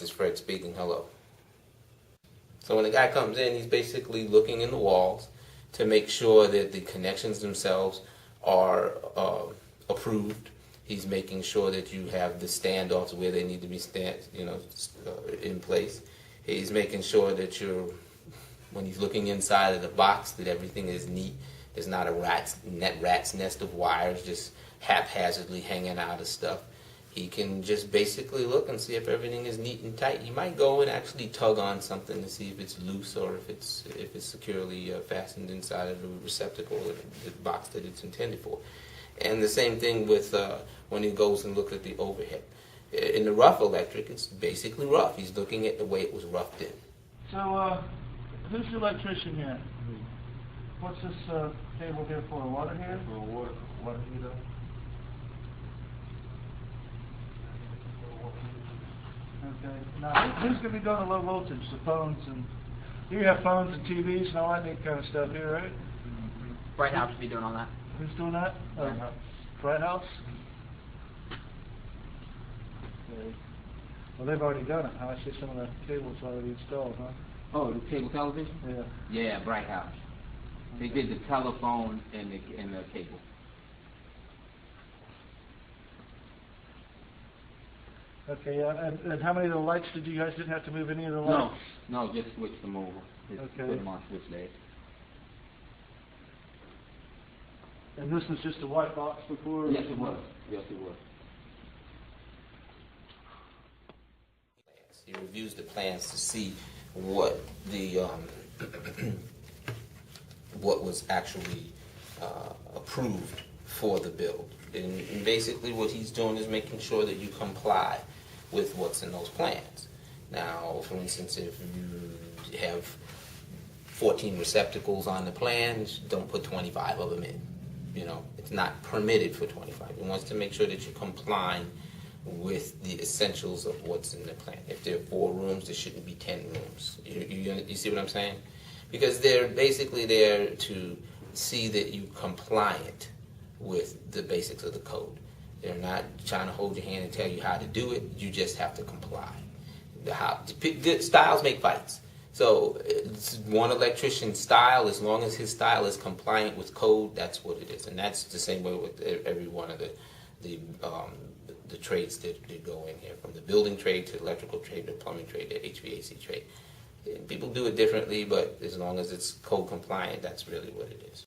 This is Fred speaking. Hello. So when the guy comes in, he's basically looking in the walls to make sure that the connections themselves are approved. He's making sure that you have the standoffs where they need to be in place. He's making sure that when he's looking inside of the box, that everything is neat. There's not a rat's nest of wires just haphazardly hanging out of stuff. He can just basically look and see if everything is neat and tight. He might go and actually tug on something to see if it's loose or if it's securely fastened inside of the receptacle or the box that it's intended for. And the same thing with when he goes and looks at the overhead. In the rough electric, it's basically rough. He's looking at the way it was roughed in. So, who's the electrician here? What's this cable here for? Water here? For water heater. Okay. Now, who's going to be doing the low voltage? The phones and you have phones and TVs and all that neat kind of stuff here, right? Bright House will be doing all that. Who's doing that? Bright House. Okay. Well, they've already done it. I see some of the cables already installed, huh? Oh, the cable television? Yeah. Yeah, Bright House. They did the telephone and the cable. Okay, yeah. And how many of the lights did you guys didn't have to move any of the lights? No, just switch them over. Just Okay. put them on switch legs. And this was just a white box before? Yes, it was. Yes, it was. He reviews the plans to see what the what was actually approved for the build. And basically what he's doing is making sure that you comply with what's in those plans. Now, for instance, if you have 14 receptacles on the plans, don't put 25 of them in. You know, it's not permitted for 25. He wants to make sure that you're complying with the essentials of what's in the plan. If there are 4 rooms, there shouldn't be 10 rooms. You see what I'm saying? Because they're basically there to see that you compliant with the basics of the code. They're not trying to hold your hand and tell you how to do it. You just have to comply. The styles make fights. So it's one electrician's style. As long as his style is compliant with code, that's what it is. And that's the same way with every one of the trades that go in here, from the building trade to electrical trade to plumbing trade to HVAC trade. People do it differently, but as long as it's code compliant, that's really what it is.